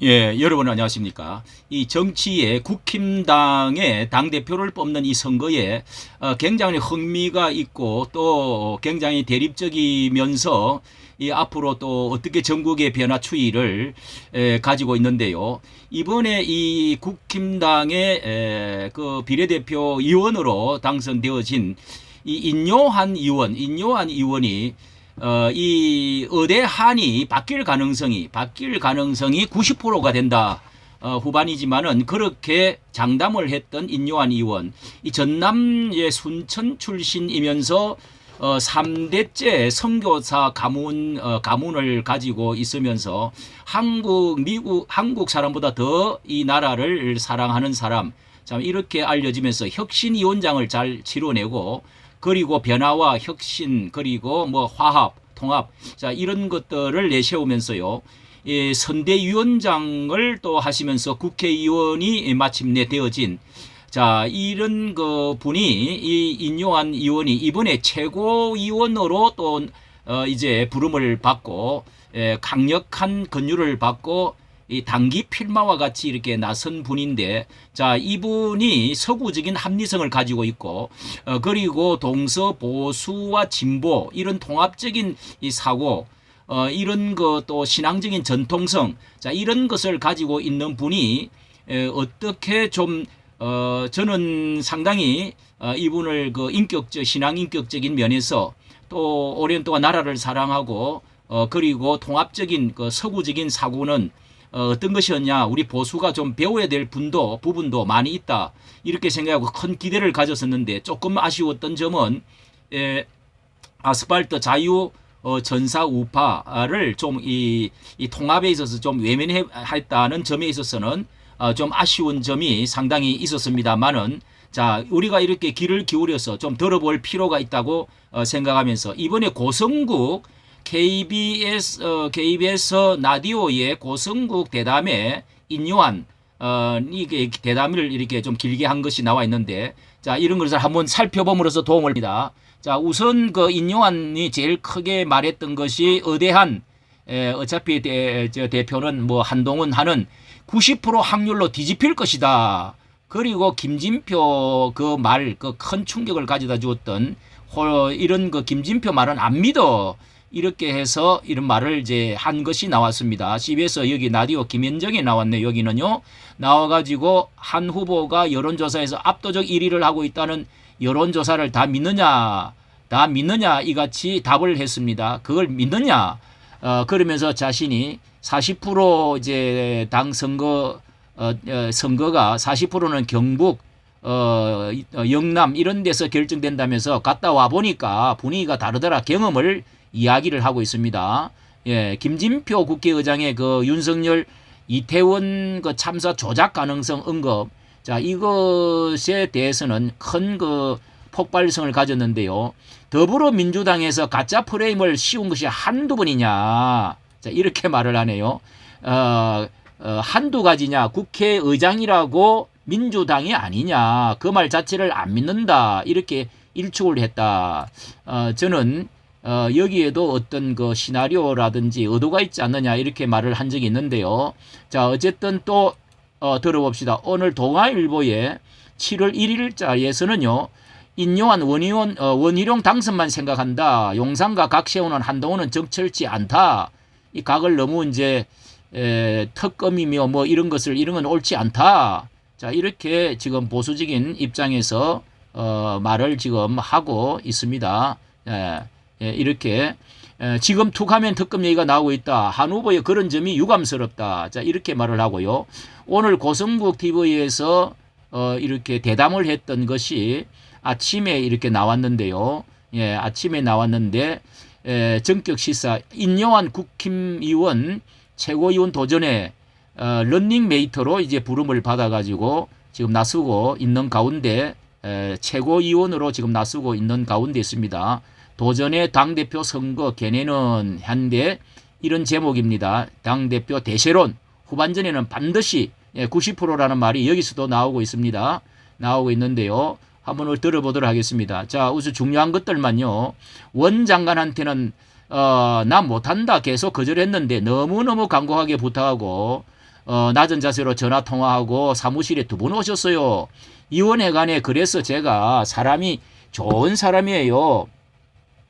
예, 여러분 안녕하십니까. 이 정치의 국힘당의 당대표를 뽑는 이 선거에 굉장히 흥미가 있고 또 굉장히 대립적이면서 이 앞으로 또 어떻게 전국의 변화 추이를 가지고 있는데요. 이번에 이 국힘당의 그 비례대표 의원으로 당선되어진 이 인요한 의원이 이 의대한이 바뀔 가능성이 90%가 된다. 후반이지만은 그렇게 장담을 했던 인요한 의원, 이 전남의 순천 출신이면서 3대째 선교사 가문을 가지고 있으면서 한국 사람보다 더 이 나라를 사랑하는 사람, 참 이렇게 알려지면서 혁신위원장을 잘 치러내고 그리고 변화와 혁신 그리고 뭐 화합, 통합 자 이런 것들을 내세우면서요. 이 선대위원장을 또 하시면서 국회의원이 마침내 되어진 자 이런 그 분이 이 인요한 의원이 이번에 최고위원으로 또 이제 부름을 받고 강력한 권유를 받고 이 단기 필마와 같이 이렇게 나선 분인데 자 이분이 서구적인 합리성을 가지고 있고 그리고 동서 보수와 진보 이런 통합적인 이 사고 이런 것또 신앙적인 전통성 자 이런 것을 가지고 있는 분이 어떻게 좀 저는 상당히 이분을 그 신앙 인격적인 면에서 또 오랜 동안 나라를 사랑하고 그리고 통합적인 그 서구적인 사고는 어떤 것이었냐 우리 보수가 좀 배워야 될 부분도 많이 있다 이렇게 생각하고 큰 기대를 가졌었는데 조금 아쉬웠던 점은 아스팔트 자유 전사 우파를 좀 이 통합에 있어서 좀 외면했다는 점에 있어서는 좀 아쉬운 점이 상당히 있었습니다만은 자 우리가 이렇게 귀를 기울여서 좀 들어볼 필요가 있다고 생각하면서 이번에 고성국 KBS 라디오의 고성국 대담에 인요한 이게 대담을 이렇게 좀 길게 한 것이 나와 있는데 자 이런 것을 한번 살펴봄으로써 도움을 줍니다. 자 우선 그 인요한이 제일 크게 말했던 것이 의대한 어차피 대표는 뭐 한동훈 하는 90% 확률로 뒤집힐 것이다. 그리고 김진표 그 큰 충격을 가져다 주었던 이런 그 김진표 말은 안 믿어. 이렇게 해서 이런 말을 이제 한 것이 나왔습니다. CBS 여기 라디오 김현정에 나왔네. 여기는요. 나와가지고 한 후보가 여론조사에서 압도적 1위를 하고 있다는 여론조사를 다 믿느냐 이같이 답을 했습니다. 그걸 믿느냐? 그러면서 자신이 40% 이제 당 선거가 40%는 경북 영남 이런 데서 결정된다면서 갔다 와 보니까 분위기가 다르더라 경험을 이야기를 하고 있습니다. 예, 김진표 국회의장의 그 윤석열 이태원 그 참사 조작 가능성 언급 자 이것에 대해서는 큰 그 폭발성을 가졌는데요. 더불어민주당에서 가짜 프레임을 씌운 것이 한두 번이냐 자 이렇게 말을 하네요. 한두 가지냐 국회의장이라고 민주당이 아니냐 그 말 자체를 안 믿는다 이렇게 일축을 했다. 저는 여기에도 어떤 그 시나리오라든지 의도가 있지 않느냐 이렇게 말을 한 적이 있는데요. 자 어쨌든 또 들어봅시다. 오늘 동아일보의 7월 1일자에서는요. 인요한 원희룡 당선만 생각한다. 용산과 각 세우는 한동훈은 적절치 않다. 이 각을 너무 이제 특검이며 뭐 이런 건 옳지 않다. 자 이렇게 지금 보수적인 입장에서 말을 지금 하고 있습니다. 이렇게 지금 툭하면 특검 얘기가 나오고 있다. 한 후보의 그런 점이 유감스럽다. 자 이렇게 말을 하고요. 오늘 고성국 TV에서 이렇게 대담을 했던 것이 아침에 이렇게 나왔는데요. 예, 아침에 나왔는데 전격 시사 인요한 국힘의원 최고위원 도전에 런닝메이터로 이제 부름을 받아가지고 지금 나서고 있는 가운데 최고위원으로 지금 나서고 있는 가운데 있습니다. 도전의 당대표 선거 견해는 한데 이런 제목입니다. 당대표 대세론 후반전에는 반드시 90%라는 말이 여기서도 나오고 있습니다. 나오고 있는데요. 한번 들어보도록 하겠습니다. 자, 우선 중요한 것들만요. 원 장관한테는 나 못한다 계속 거절했는데 너무너무 간곡하게 부탁하고 낮은 자세로 전화 통화하고 사무실에 2번 오셨어요. 이원회관에. 그래서 제가 사람이 좋은 사람이에요.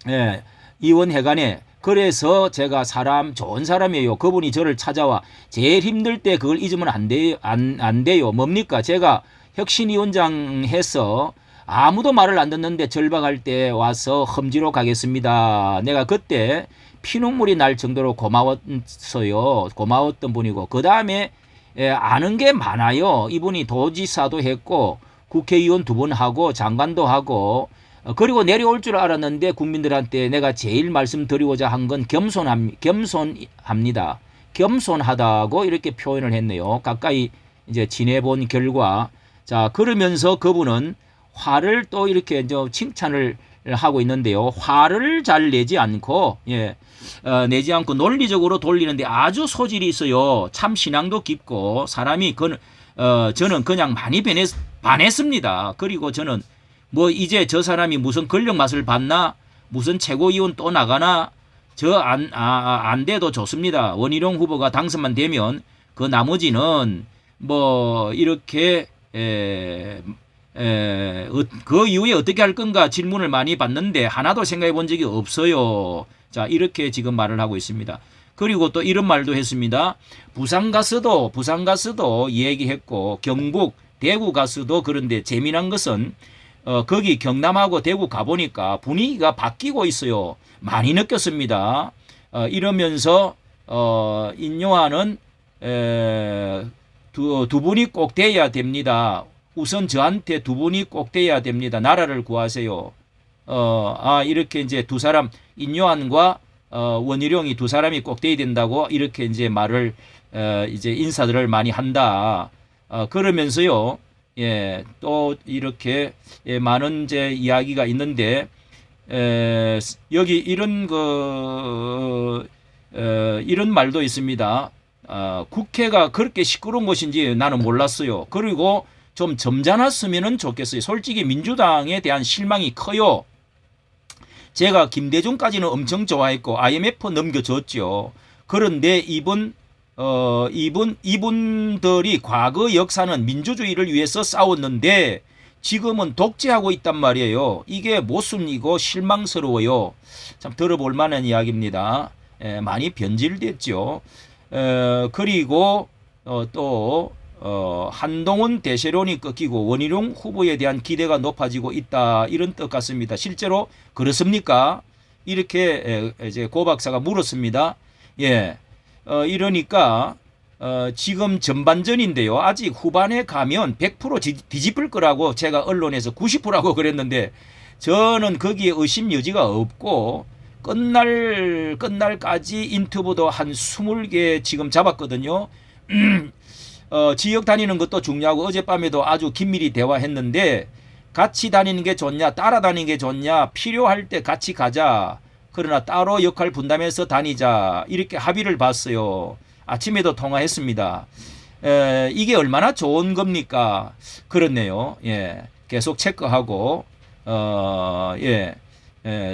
예, 이원회관에. 그래서 제가 사람 좋은 사람이에요. 그분이 저를 찾아와 제일 힘들 때 그걸 잊으면 안 돼요. 뭡니까? 제가 혁신위원장 해서 아무도 말을 안 듣는데 절박할 때 와서 험지로 가겠습니다. 내가 그때 피눈물이 날 정도로 고마웠어요. 고마웠던 분이고, 그 다음에 아는 게 많아요. 이분이 도지사도 했고 국회의원 2번 하고 장관도 하고, 그리고 내려올 줄 알았는데 국민들한테 내가 제일 말씀드리고자 한 건 겸손합니다. 겸손하다고 이렇게 표현을 했네요. 가까이 이제 지내본 결과. 자, 그러면서 그분은 화를 또 이렇게 이제 칭찬을 하고 있는데요. 화를 잘 내지 않고, 내지 않고 논리적으로 돌리는데 아주 소질이 있어요. 참 신앙도 깊고, 사람이 저는 그냥 많이 반했습니다. 그리고 저는 뭐 이제 저 사람이 무슨 권력 맛을 봤나, 무슨 최고위원 또 나가나, 안 돼도 좋습니다. 원희룡 후보가 당선만 되면 그 나머지는 뭐 이렇게 그 이후에 어떻게 할 건가 질문을 많이 받는데 하나도 생각해 본 적이 없어요. 자, 이렇게 지금 말을 하고 있습니다. 그리고 또 이런 말도 했습니다. 부산 가서도 얘기했고, 경북, 대구 가서도. 그런데 재미난 것은 거기 경남하고 대구 가보니까 분위기가 바뀌고 있어요. 많이 느꼈습니다. 이러면서 인요한은 두 분이 꼭 돼야 됩니다. 우선 저한테 2분이 꼭 돼야 됩니다. 나라를 구하세요. 이렇게 이제 두 사람, 인요한과 원희룡이 2 사람이 꼭 돼야 된다고 이렇게 이제 말을 이제 인사들을 많이 한다. 그러면서요, 또 이렇게 많은 이제 이야기가 있는데, 여기 이런 이런 말도 있습니다. 국회가 그렇게 시끄러운 것인지 나는 몰랐어요. 그리고 좀 점잖았으면 좋겠어요. 솔직히 민주당에 대한 실망이 커요. 제가 김대중까지는 엄청 좋아했고 IMF 넘겨줬죠. 그런데 이분들이 과거 역사는 민주주의를 위해서 싸웠는데 지금은 독재하고 있단 말이에요. 이게 모순이고 실망스러워요. 참 들어볼 만한 이야기입니다. 많이 변질됐죠. 그리고 또 한동훈 대세론이 꺾이고 원희룡 후보에 대한 기대가 높아지고 있다, 이런 뜻 같습니다. 실제로 그렇습니까? 이렇게 이제 고 박사가 물었습니다. 이러니까 지금 전반전인데요. 아직 후반에 가면 100% 뒤집을 거라고 제가 언론에서 90%라고 그랬는데, 저는 거기에 의심 여지가 없고 끝날까지 인터뷰도 한 20개 지금 잡았거든요. 지역 다니는 것도 중요하고, 어젯밤에도 아주 긴밀히 대화했는데, 같이 다니는 게 좋냐, 따라다니는 게 좋냐, 필요할 때 같이 가자, 그러나 따로 역할 분담해서 다니자, 이렇게 합의를 봤어요. 아침에도 통화했습니다. 이게 얼마나 좋은 겁니까? 그렇네요. 계속 체크하고,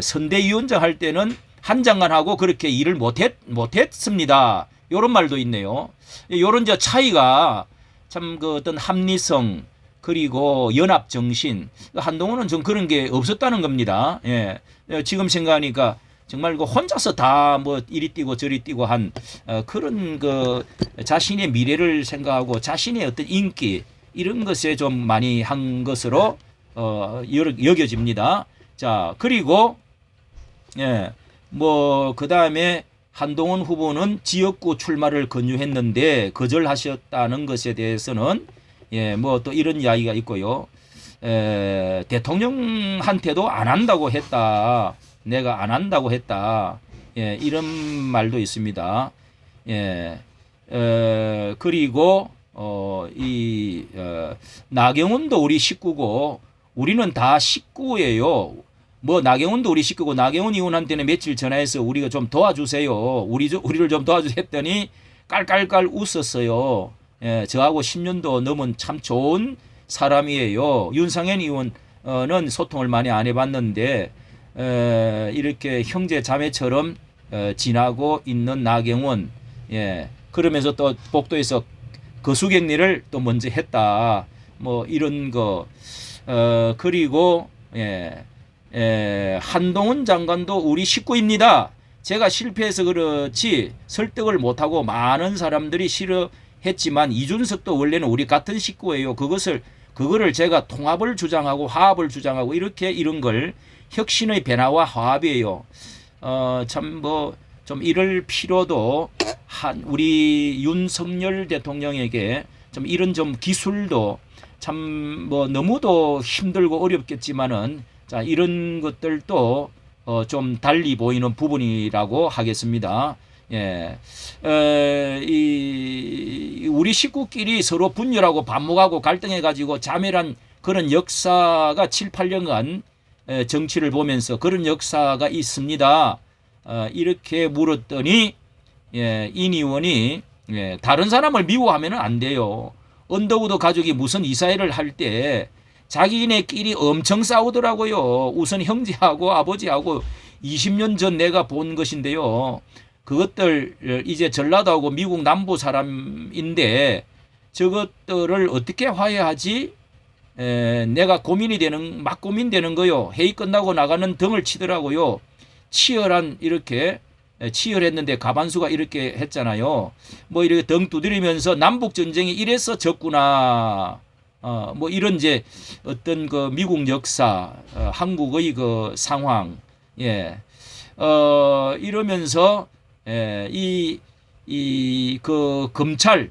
선대위원장 할 때는 한 장관 하고 그렇게 일을 못했습니다. 이런 말도 있네요. 이런 저 차이가 참 그 어떤 합리성, 그리고 연합 정신, 한동훈은 좀 그런 게 없었다는 겁니다. 지금 생각하니까 정말 그 혼자서 다 뭐 이리 뛰고 저리 뛰고 한 그런 그 자신의 미래를 생각하고 자신의 어떤 인기, 이런 것에 좀 많이 한 것으로 여겨집니다. 자, 그리고 뭐 그 다음에 한동훈 후보는 지역구 출마를 권유했는데 거절하셨다는 것에 대해서는 뭐 또 이런 이야기가 있고요. 대통령한테도 안 한다고 했다. 내가 안 한다고 했다. 이런 말도 있습니다. 그리고 나경원도 우리 식구고 우리는 다 식구예요. 뭐 나경원도 우리 식구고, 나경원 의원한테는 며칠 전화해서 우리가 좀 도와주세요, 우리를 좀 도와주세요 했더니 깔깔깔 웃었어요. 저하고 10년도 넘은 참 좋은 사람이에요. 윤상현 의원은 소통을 많이 안 해봤는데 이렇게 형제 자매처럼 지나고 있는 나경원. 그러면서 또 복도에서 거수격리를 또 먼저 했다. 뭐 이런 거. 그리고 한동훈 장관도 우리 식구입니다. 제가 실패해서 그렇지 설득을 못하고 많은 사람들이 싫어했지만 이준석도 원래는 우리 같은 식구예요. 그거를 제가 통합을 주장하고 화합을 주장하고 이렇게 이런 걸 혁신의 변화와 화합이에요. 참 뭐 좀 이럴 필요도 우리 윤석열 대통령에게 좀 이런 좀 기술도 참 뭐 너무도 힘들고 어렵겠지만은 자 이런 것들도 좀 달리 보이는 부분이라고 하겠습니다. 예, 우리 식구끼리 서로 분열하고 반목하고 갈등해가지고 자멸한 그런 역사가 7, 8년간 정치를 보면서 그런 역사가 있습니다. 이렇게 물었더니 인 의원이 다른 사람을 미워하면 안 돼요. 언더우드 가족이 무슨 이사회를 할 때 자기네끼리 엄청 싸우더라고요. 우선 형제하고 아버지하고 20년 전 내가 본 것인데요. 그것들 이제 전라도하고 미국 남부 사람인데 저것들을 어떻게 화해하지? 내가 막 고민되는 거요. 회의 끝나고 나가는 등을 치더라고요. 이렇게 치열했는데 가반수가 이렇게 했잖아요. 뭐 이렇게 등 두드리면서 남북 전쟁이 이래서 졌구나. 뭐 이런 이제 어떤 그 미국 역사, 한국의 그 상황, 이러면서 그 검찰에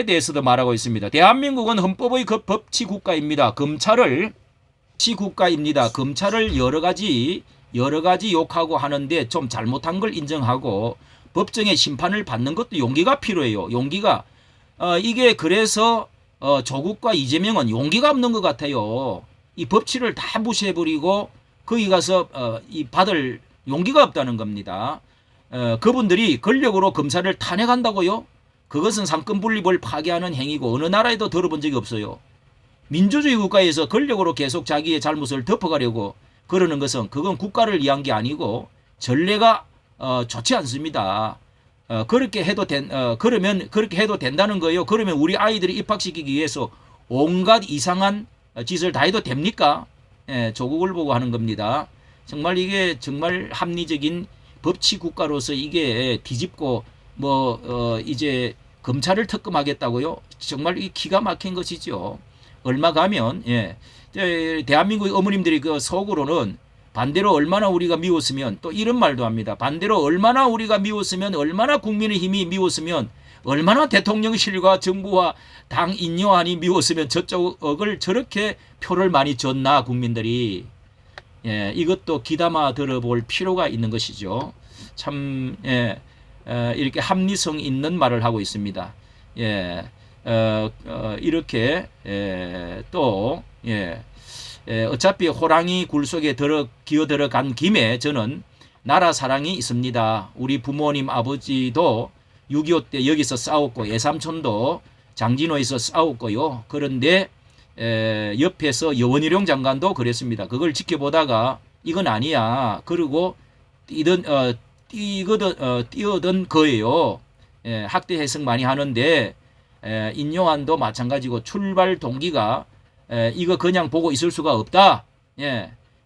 대해서도 말하고 있습니다. 대한민국은 헌법의 법치 국가입니다. 검찰을 여러 가지 욕하고 하는데 좀 잘못한 걸 인정하고 법정의 심판을 받는 것도 용기가 필요해요. 용기가 이게 그래서 조국과 이재명은 용기가 없는 것 같아요. 이 법치를 다 무시해버리고 거기 가서 받을 용기가 없다는 겁니다. 그분들이 권력으로 검사를 탄핵한다고요? 그것은 상권분립을 파괴하는 행위고 어느 나라에도 들어본 적이 없어요. 민주주의 국가에서 권력으로 계속 자기의 잘못을 덮어가려고 그러는 것은 그건 국가를 위한 게 아니고 전례가 좋지 않습니다. 그렇게 해도 그러면 그렇게 해도 된다는 거예요. 그러면 우리 아이들이 입학시키기 위해서 온갖 이상한 짓을 다 해도 됩니까? 조국을 보고 하는 겁니다. 정말 이게 정말 합리적인 법치 국가로서 이게 뒤집고 이제 검찰을 특검하겠다고요? 정말 이 기가 막힌 것이죠. 얼마 가면 대한민국의 어머님들이 그 속으로는 반대로 얼마나 우리가 미웠으면 또 이런 말도 합니다. 반대로 얼마나 우리가 미웠으면 얼마나 국민의힘이 미웠으면 얼마나 대통령실과 정부와 당 인요한이 미웠으면 저쪽을 저렇게 표를 많이 줬나 국민들이. 이것도 귀담아 들어볼 필요가 있는 것이죠. 참 이렇게 합리성 있는 말을 하고 있습니다. 이렇게 또 어차피 호랑이 굴 속에 기어 들어간 김에 저는 나라 사랑이 있습니다. 우리 부모님 아버지도 6.25 때 여기서 싸웠고 예삼촌도 장진호에서 싸웠고요. 그런데 옆에서 여원희룡 장관도 그랬습니다. 그걸 지켜보다가 이건 아니야. 그리고 뛰어든 거예요. 학대 해석 많이 하는데 인용환도 마찬가지고 출발 동기가 이거 그냥 보고 있을 수가 없다.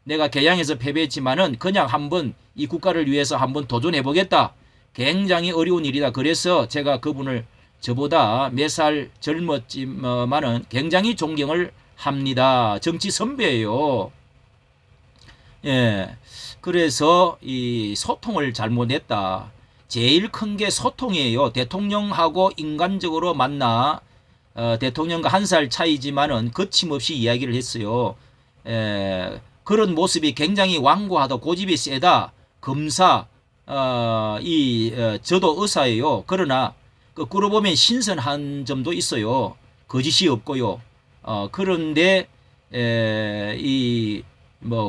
내가 개항에서 패배했지만은 그냥 한번 이 국가를 위해서 한번 도전해 보겠다. 굉장히 어려운 일이다. 그래서 제가 그분을 저보다 몇 살 젊었지만은 굉장히 존경을 합니다. 정치 선배예요. 그래서 이 소통을 잘못했다. 제일 큰 게 소통이에요. 대통령하고 인간적으로 만나 대통령과 1살 차이지만은 거침없이 이야기를 했어요. 그런 모습이 굉장히 완고하다. 고집이 세다. 검사 저도 의사예요. 그러나 거꾸로 보면 신선한 점도 있어요. 거짓이 없고요. 그런데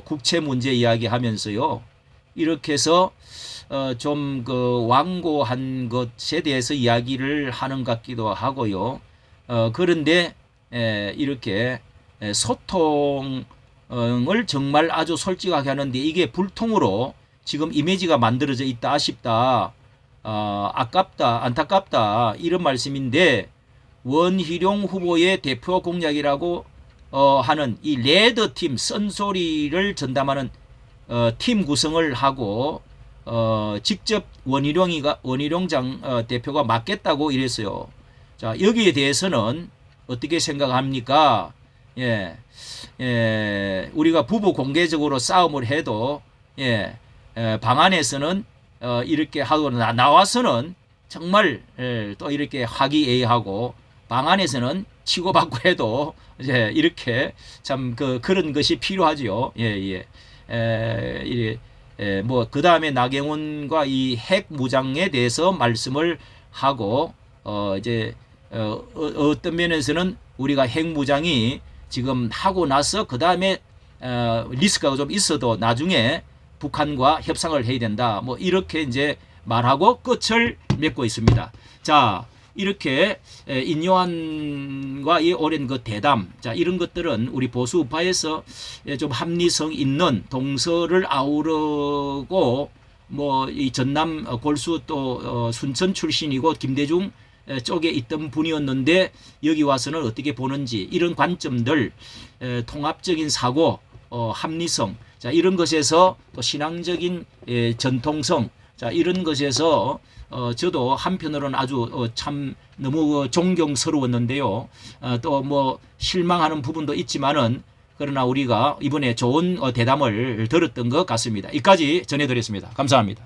국채 문제 이야기하면서요. 이렇게 해서 좀 그 완고한 것에 대해서 이야기를 하는 것 같기도 하고요. 그런데 이렇게 소통을 정말 아주 솔직하게 하는데 이게 불통으로 지금 이미지가 만들어져 있다. 아쉽다. 아깝다. 안타깝다. 이런 말씀인데 원희룡 후보의 대표 공약이라고 하는 이 레드팀 쓴소리를 전담하는 팀 구성을 하고 직접 원희룡 대표가 맡겠다고 이랬어요. 자, 여기에 대해서는 어떻게 생각합니까? 우리가 부부 공개적으로 싸움을 해도 방안에서는 이렇게 하고 나와서는 정말 또 이렇게 화기애애하고 방안에서는 치고받고 해도 이제 이렇게 참 그런 것이 필요하지요. 뭐 그 다음에 나경원과 이 핵 무장에 대해서 말씀을 하고 이제 어떤 면에서는 우리가 핵 무장이 지금 하고 나서 그 다음에 리스크가 좀 있어도 나중에 북한과 협상을 해야 된다. 뭐 이렇게 이제 말하고 끝을 맺고 있습니다. 자, 이렇게 인요한과 이 오랜 그 대담, 자 이런 것들은 우리 보수 우파에서 좀 합리성 있는 동서를 아우르고 뭐 이 전남 골수 또 순천 출신이고 김대중 쪽에 있던 분이었는데 여기 와서는 어떻게 보는지 이런 관점들 통합적인 사고 합리성 자 이런 것에서 또 신앙적인 전통성 자 이런 것에서 저도 한편으로는 아주 참 너무 존경스러웠는데요. 또 뭐 실망하는 부분도 있지만은 그러나 우리가 이번에 좋은 대담을 들었던 것 같습니다. 이까지 전해드렸습니다. 감사합니다.